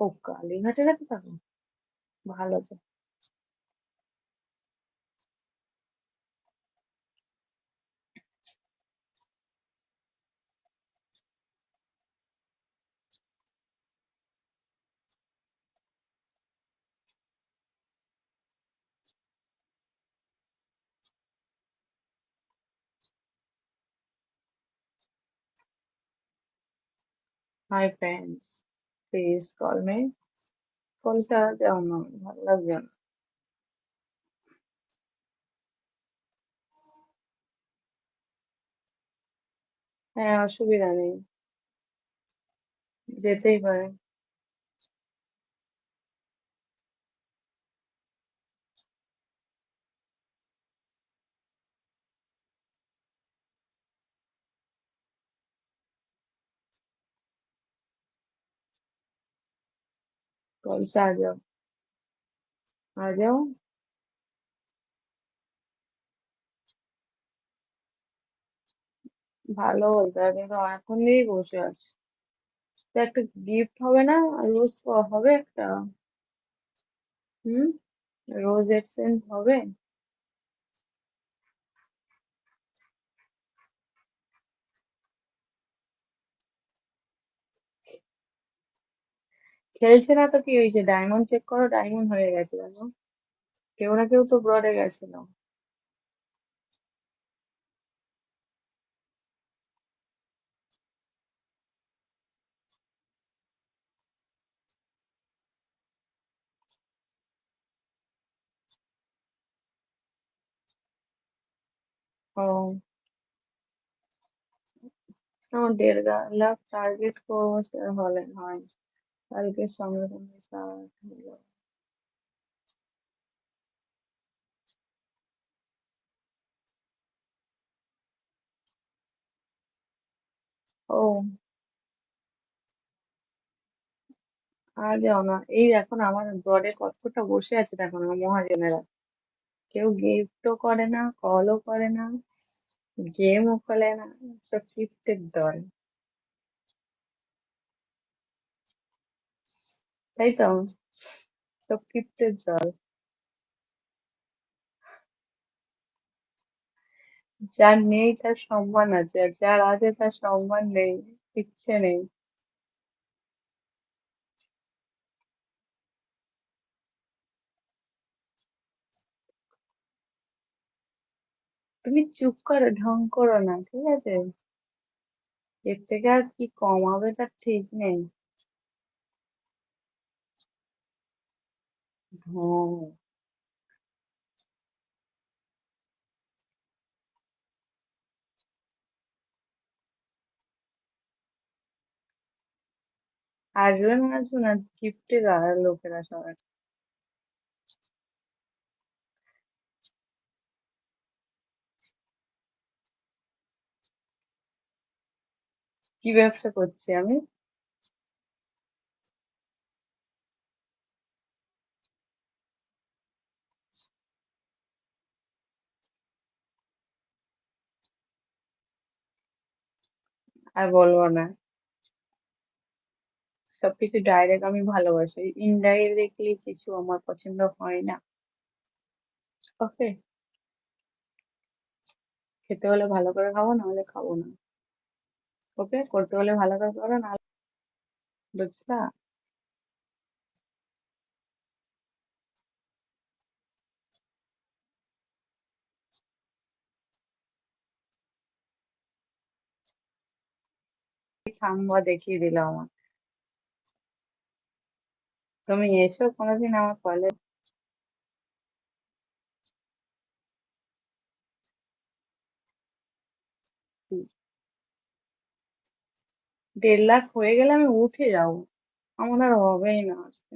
ও, কালীঘাটে কাছে থাকো? ভালো তো। Hi friends, please call me. Call ছাড়া যাও না, ভালো লাগবে না। হ্যাঁ, অসুবিধা নেই, যেতেই পারে। कल से आ जाओ। आ जाओ। ভালো বলতে হবে, কিন্তু এখন নিয়েই বসে আছে। তো একটা গিফট হবে না? রোজ হবে একটা। হুম। রোজ এক্সচেঞ্জ হবে। খেলছে না তো কি হয়েছে? ডায়মন্ড চেক করো, ডায়মন্ড হয়ে গেছে দেখো। কেউ না কেউ তো ব্রডে গেছিল। ও, আমার 1.5 লাখ টার্গেট করবো, সেটা হলে হয়। কালকে সঙ্গে সঙ্গে 60 হলো। ও, আর যাও না, এই এখন আমার ব্রডে কতটা বসে আছে দেখো না মহাজনেরা। কেউ গিফটও করে না, কলও করে না, গেমও খেলে না। সব কিপ্টের দল। তাই তো, সব কিপ্টের দল। যার নেই তার সম্মান আছে, আর যার আছে তার সম্মান নেই, ইচ্ছে নেই। তুমি চুপ করো, ঢং করো না, ঠিক আছে? এর থেকে আর কি কমাবে তার ঠিক নেই। ঢং। আসবে না, আসবে না, কিপ্টে গাড়ার লোকেরা সবাই। কি ব্যবসা করছি আমি? আর বলবো না। সবকিছু ডাইরেক্ট আমি ভালোবাসি, ইনডাইরেক্টলি কিছু আমার পছন্দ হয় না। ওকে। খেতে হলে ভালো করে খাবো, নাহলে খাবো না। ওকে, করতে হলে ভালো করে করো, না। বুঝলা? থাম্বা দেখিয়ে দিল আমার। তুমি এসো কোনোদিন আমার কলেজ। 1.5 লাখ হয়ে গেলে আমি উঠে যাবো। আমার আর হবেই না আজকে।